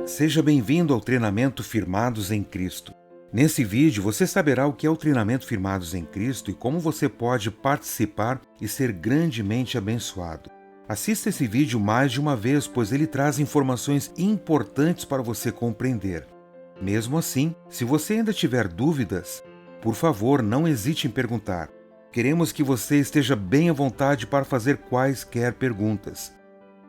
Seja bem-vindo ao treinamento Firmados em Cristo. Nesse vídeo você saberá o que é o treinamento Firmados em Cristo e como você pode participar e ser grandemente abençoado. Assista esse vídeo mais de uma vez, pois ele traz informações importantes para você compreender. Mesmo assim, se você ainda tiver dúvidas, por favor, não hesite em perguntar. Queremos que você esteja bem à vontade para fazer quaisquer perguntas.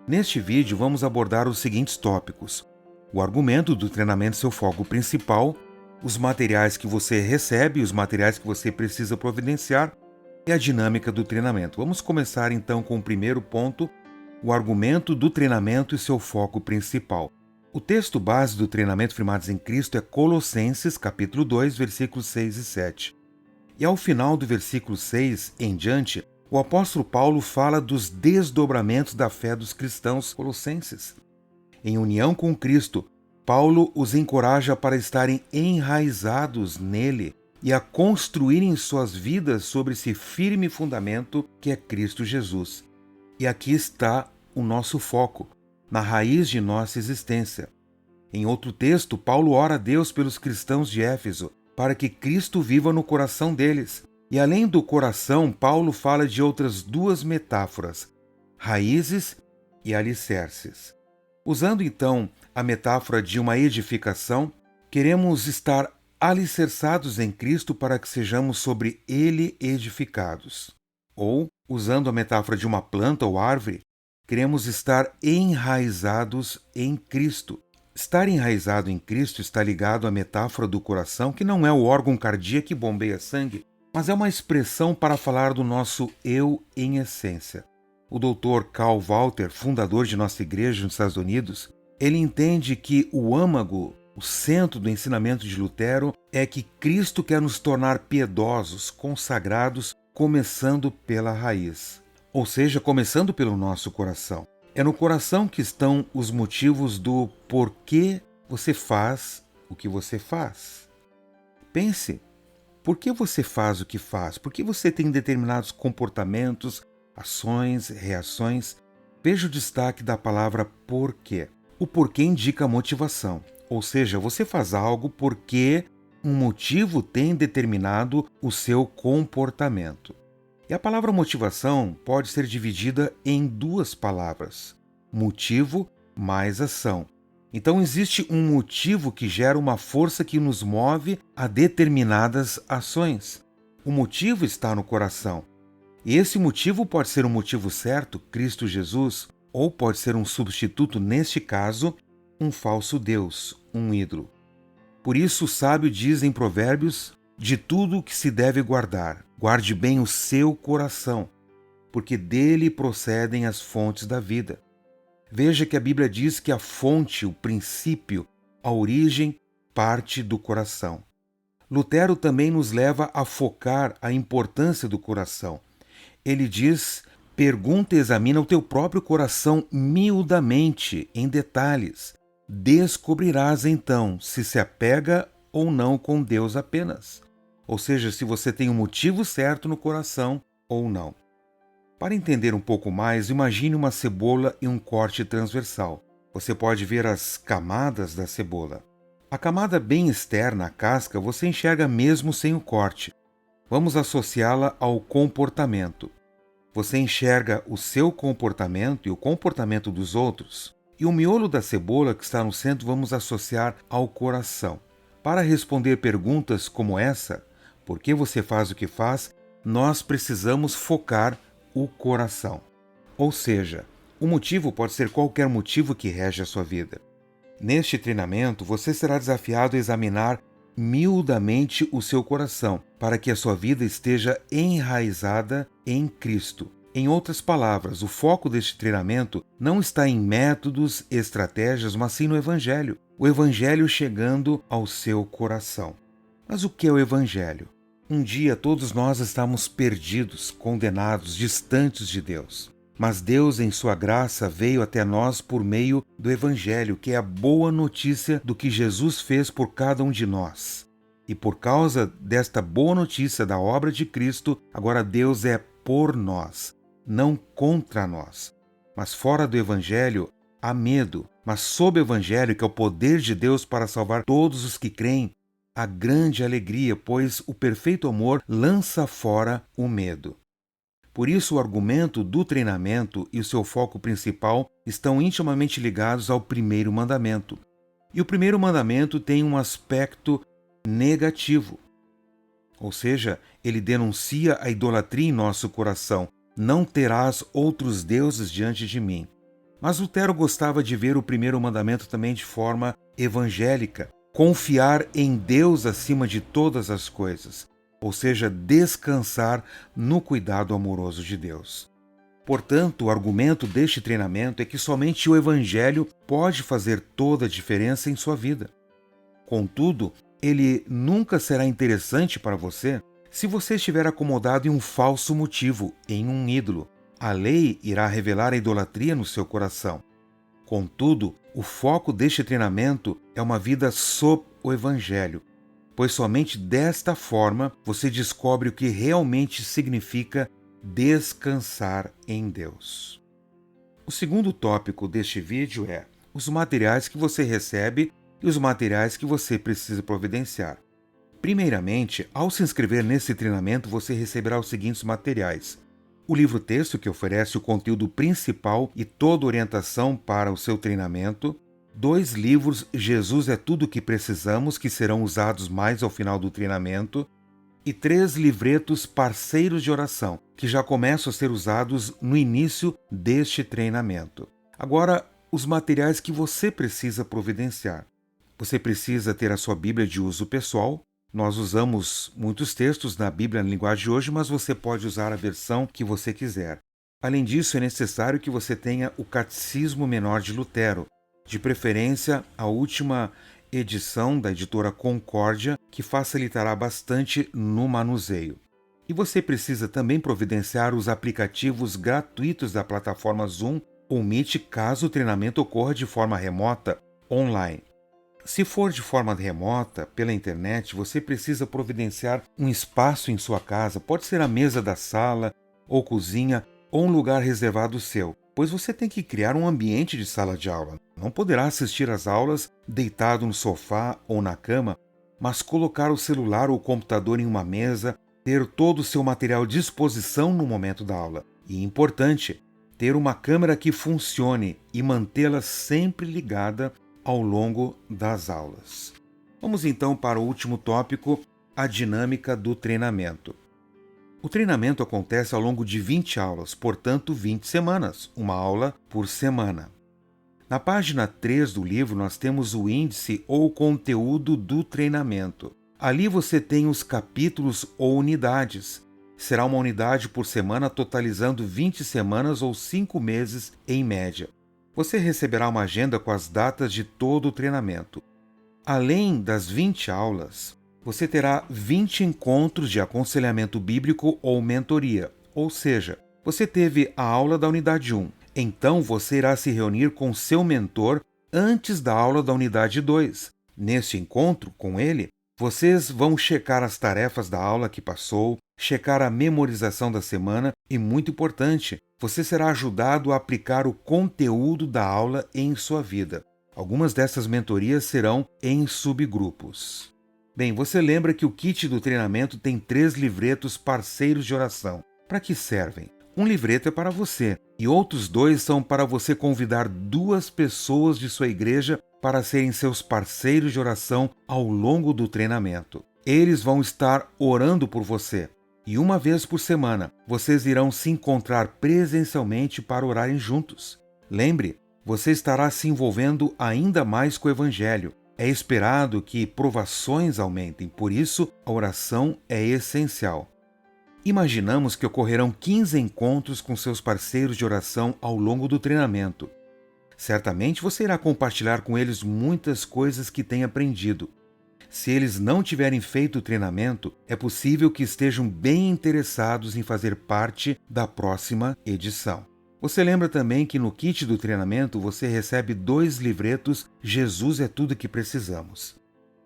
Neste vídeo vamos abordar os seguintes tópicos: o argumento do treinamento, seu foco principal, os materiais que você recebe, os materiais que você precisa providenciar e a dinâmica do treinamento. Vamos começar então com o primeiro ponto, o argumento do treinamento e seu foco principal. O texto base do treinamento Firmados em Cristo é Colossenses, capítulo 2, versículos 6 e 7. E ao final do versículo 6 em diante, o apóstolo Paulo fala dos desdobramentos da fé dos cristãos colossenses. Em união com Cristo, Paulo os encoraja para estarem enraizados nele e a construírem suas vidas sobre esse firme fundamento que é Cristo Jesus. E aqui está o nosso foco, na raiz de nossa existência. Em outro texto, Paulo ora a Deus pelos cristãos de Éfeso, para que Cristo viva no coração deles. E além do coração, Paulo fala de outras duas metáforas, raízes e alicerces. Usando então a metáfora de uma edificação, queremos estar alicerçados em Cristo para que sejamos sobre ele edificados. Ou, usando a metáfora de uma planta ou árvore, queremos estar enraizados em Cristo. Estar enraizado em Cristo está ligado à metáfora do coração, que não é o órgão cardíaco que bombeia sangue, mas é uma expressão para falar do nosso eu em essência. O Dr. Karl Walter, fundador de nossa igreja nos Estados Unidos, ele entende que o âmago, o centro do ensinamento de Lutero, é que Cristo quer nos tornar piedosos, consagrados, começando pela raiz. Ou seja, começando pelo nosso coração. É no coração que estão os motivos do porquê você faz o que você faz. Pense. Por que você faz o que faz? Por que você tem determinados comportamentos, ações, reações? Veja o destaque da palavra porquê. O porquê indica motivação, ou seja, você faz algo porque um motivo tem determinado o seu comportamento. E a palavra motivação pode ser dividida em duas palavras: motivo mais ação. Então existe um motivo que gera uma força que nos move a determinadas ações. O motivo está no coração. E esse motivo pode ser um motivo certo, Cristo Jesus, ou pode ser um substituto, neste caso, um falso Deus, um ídolo. Por isso o sábio diz em Provérbios: de tudo que se deve guardar, guarde bem o seu coração, porque dele procedem as fontes da vida. Veja que a Bíblia diz que a fonte, o princípio, a origem, parte do coração. Lutero também nos leva a focar a importância do coração. Ele diz: pergunta e examina o teu próprio coração miudamente, em detalhes. Descobrirás então se se apega ou não com Deus apenas. Ou seja, se você tem um motivo certo no coração ou não. Para entender um pouco mais, imagine uma cebola e um corte transversal. Você pode ver as camadas da cebola. A camada bem externa, a casca, você enxerga mesmo sem o corte. Vamos associá-la ao comportamento. Você enxerga o seu comportamento e o comportamento dos outros. E o miolo da cebola, que está no centro, vamos associar ao coração. Para responder perguntas como essa, por que você faz o que faz, nós precisamos focar o coração. Ou seja, o motivo pode ser qualquer motivo que rege a sua vida. Neste treinamento, você será desafiado a examinar miudamente o seu coração, para que a sua vida esteja enraizada em Cristo. Em outras palavras, o foco deste treinamento não está em métodos, estratégias, mas sim no Evangelho. O Evangelho chegando ao seu coração. Mas o que é o Evangelho? Um dia todos nós estávamos perdidos, condenados, distantes de Deus. Mas Deus, em sua graça, veio até nós por meio do Evangelho, que é a boa notícia do que Jesus fez por cada um de nós. E por causa desta boa notícia da obra de Cristo, agora Deus é por nós, não contra nós. Mas fora do Evangelho, há medo, mas sob o Evangelho, que é o poder de Deus para salvar todos os que creem, há grande alegria, pois o perfeito amor lança fora o medo. Por isso, o argumento do treinamento e o seu foco principal estão intimamente ligados ao primeiro mandamento. E o primeiro mandamento tem um aspecto negativo, ou seja, ele denuncia a idolatria em nosso coração. Não terás outros deuses diante de mim. Mas Lutero gostava de ver o primeiro mandamento também de forma evangélica, confiar em Deus acima de todas as coisas, ou seja, descansar no cuidado amoroso de Deus. Portanto, o argumento deste treinamento é que somente o Evangelho pode fazer toda a diferença em sua vida. Contudo, ele nunca será interessante para você se você estiver acomodado em um falso motivo, em um ídolo. A lei irá revelar a idolatria no seu coração. Contudo, o foco deste treinamento é uma vida sob o Evangelho, pois somente desta forma você descobre o que realmente significa descansar em Deus. O segundo tópico deste vídeo é os materiais que você recebe e os materiais que você precisa providenciar. Primeiramente, ao se inscrever nesse treinamento, você receberá os seguintes materiais: o livro-texto, que oferece o conteúdo principal e toda orientação para o seu treinamento; 2 livros, Jesus é tudo o que precisamos, que serão usados mais ao final do treinamento; e 3 livretos parceiros de oração, que já começam a ser usados no início deste treinamento. Agora, os materiais que você precisa providenciar. Você precisa ter a sua Bíblia de uso pessoal. Nós usamos muitos textos na Bíblia na linguagem de hoje, mas você pode usar a versão que você quiser. Além disso, é necessário que você tenha o Catecismo Menor de Lutero, de preferência a última edição da editora Concórdia, que facilitará bastante no manuseio. E você precisa também providenciar os aplicativos gratuitos da plataforma Zoom ou Meet, caso o treinamento ocorra de forma remota, online. Se for de forma remota, pela internet, você precisa providenciar um espaço em sua casa, pode ser a mesa da sala ou cozinha ou um lugar reservado seu, pois você tem que criar um ambiente de sala de aula. Não poderá assistir às aulas deitado no sofá ou na cama, mas colocar o celular ou o computador em uma mesa, ter todo o seu material à disposição no momento da aula. E importante, ter uma câmera que funcione e mantê-la sempre ligada ao longo das aulas. Vamos então para o último tópico, a dinâmica do treinamento. O treinamento acontece ao longo de 20 aulas, portanto 20 semanas, uma aula por semana. Na página 3 do livro nós temos o índice ou conteúdo do treinamento. Ali você tem os capítulos ou unidades. Será uma unidade por semana, totalizando 20 semanas ou 5 meses em média. Você receberá uma agenda com as datas de todo o treinamento. Além das 20 aulas, você terá 20 encontros de aconselhamento bíblico ou mentoria. Ou seja, você teve a aula da unidade 1, então você irá se reunir com seu mentor antes da aula da unidade 2. Neste encontro com ele, vocês vão checar as tarefas da aula que passou, checar a memorização da semana e, muito importante, você será ajudado a aplicar o conteúdo da aula em sua vida. Algumas dessas mentorias serão em subgrupos. Bem, você lembra que o kit do treinamento tem 3 livretos parceiros de oração. Para que servem? Um livreto é para você e outros 2 são para você convidar 2 pessoas de sua igreja para serem seus parceiros de oração ao longo do treinamento. Eles vão estar orando por você. E uma vez por semana, vocês irão se encontrar presencialmente para orarem juntos. Lembre, você estará se envolvendo ainda mais com o Evangelho. É esperado que provações aumentem, por isso a oração é essencial. Imaginamos que ocorrerão 15 encontros com seus parceiros de oração ao longo do treinamento. Certamente você irá compartilhar com eles muitas coisas que tem aprendido. Se eles não tiverem feito o treinamento, é possível que estejam bem interessados em fazer parte da próxima edição. Você lembra também que no kit do treinamento você recebe 2 livretos Jesus é tudo que precisamos.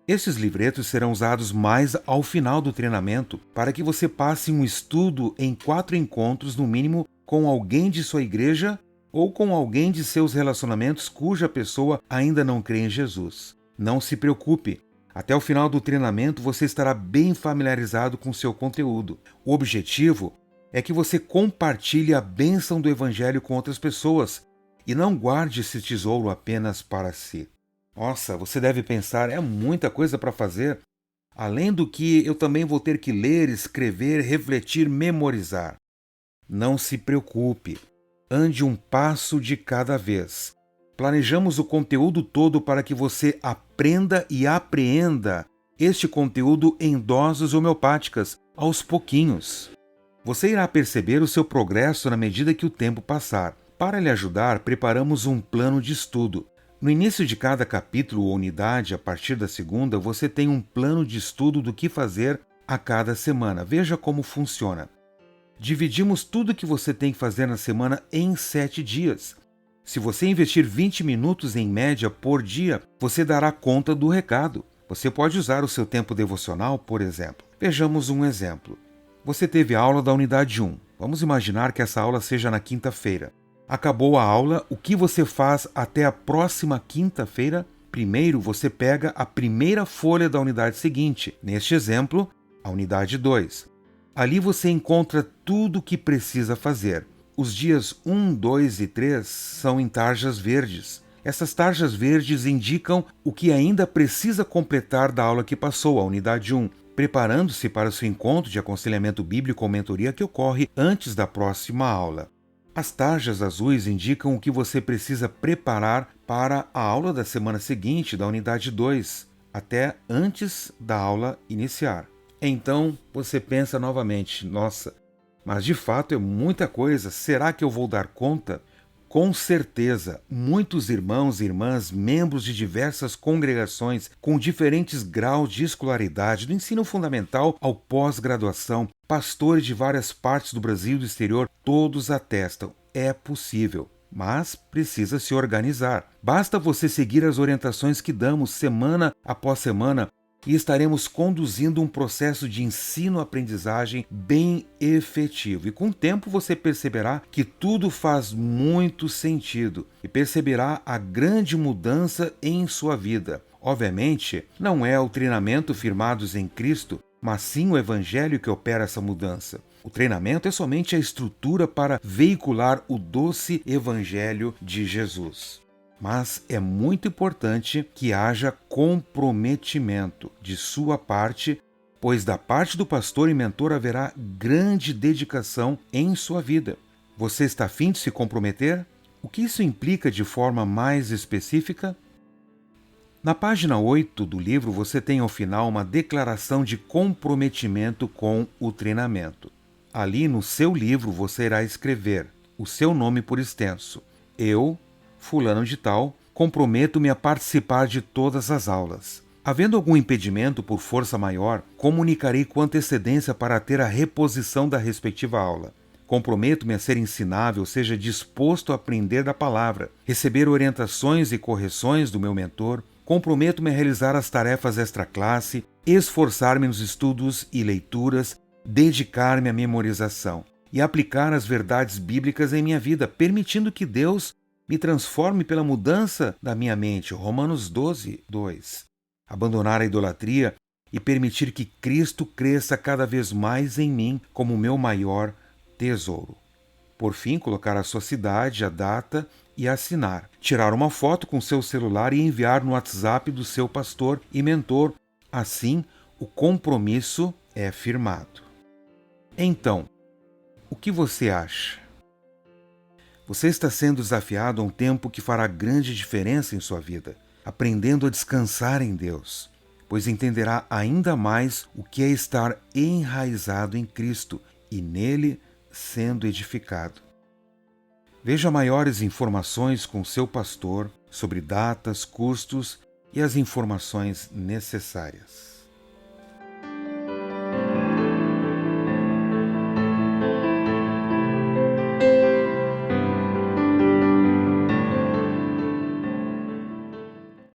Esses livretos serão usados mais ao final do treinamento para que você passe um estudo em 4 encontros no mínimo com alguém de sua igreja ou com alguém de seus relacionamentos cuja pessoa ainda não crê em Jesus. Não se preocupe. Até o final do treinamento você estará bem familiarizado com seu conteúdo. O objetivo é que você compartilhe a bênção do Evangelho com outras pessoas e não guarde esse tesouro apenas para si. Nossa, você deve pensar, é muita coisa para fazer. Além do que eu também vou ter que ler, escrever, refletir, memorizar. Não se preocupe. Ande um passo de cada vez. Planejamos o conteúdo todo para que você aprenda e apreenda este conteúdo em doses homeopáticas, aos pouquinhos. Você irá perceber o seu progresso na medida que o tempo passar. Para lhe ajudar, preparamos um plano de estudo. No início de cada capítulo ou unidade, a partir da segunda, você tem um plano de estudo do que fazer a cada semana. Veja como funciona. Dividimos tudo que você tem que fazer na semana em 7 dias. Se você investir 20 minutos em média por dia, você dará conta do recado. Você pode usar o seu tempo devocional, por exemplo. Vejamos um exemplo. Você teve a aula da unidade 1. Vamos imaginar que essa aula seja na quinta-feira. Acabou a aula, o que você faz até a próxima quinta-feira? Primeiro, você pega a primeira folha da unidade seguinte. Neste exemplo, a unidade 2. Ali você encontra tudo o que precisa fazer. Os dias 1, 2 e 3 são em tarjas verdes. Essas tarjas verdes indicam o que ainda precisa completar da aula que passou, a unidade 1, preparando-se para o seu encontro de aconselhamento bíblico ou mentoria que ocorre antes da próxima aula. As tarjas azuis indicam o que você precisa preparar para a aula da semana seguinte, da unidade 2, até antes da aula iniciar. Então você pensa novamente, nossa, mas de fato é muita coisa, será que eu vou dar conta? Com certeza, muitos irmãos e irmãs, membros de diversas congregações com diferentes graus de escolaridade, do ensino fundamental ao pós-graduação, pastores de várias partes do Brasil e do exterior, todos atestam, é possível. Mas precisa se organizar. Basta você seguir as orientações que damos semana após semana e estaremos conduzindo um processo de ensino-aprendizagem bem efetivo. E com o tempo você perceberá que tudo faz muito sentido e perceberá a grande mudança em sua vida. Obviamente, não é o treinamento firmados em Cristo, mas sim o Evangelho que opera essa mudança. O treinamento é somente a estrutura para veicular o doce Evangelho de Jesus. Mas é muito importante que haja comprometimento de sua parte, pois da parte do pastor e mentor haverá grande dedicação em sua vida. Você está a fim de se comprometer? O que isso implica de forma mais específica? Na página 8 do livro você tem ao final uma declaração de comprometimento com o treinamento. Ali no seu livro você irá escrever o seu nome por extenso. Eu, fulano de tal, comprometo-me a participar de todas as aulas. Havendo algum impedimento por força maior, comunicarei com antecedência para ter a reposição da respectiva aula. Comprometo-me a ser ensinável, ou seja, disposto a aprender da palavra, receber orientações e correções do meu mentor. Comprometo-me a realizar as tarefas extra-classe, esforçar-me nos estudos e leituras, dedicar-me à memorização e aplicar as verdades bíblicas em minha vida, permitindo que Deus me transforme pela mudança da minha mente. Romanos 12, 2. Abandonar a idolatria e permitir que Cristo cresça cada vez mais em mim como meu maior tesouro. Por fim, colocar a sua cidade, a data e assinar. Tirar uma foto com seu celular e enviar no WhatsApp do seu pastor e mentor. Assim, o compromisso é firmado. Então, o que você acha? Você está sendo desafiado a um tempo que fará grande diferença em sua vida, aprendendo a descansar em Deus, pois entenderá ainda mais o que é estar enraizado em Cristo e nele sendo edificado. Veja maiores informações com seu pastor sobre datas, custos e as informações necessárias.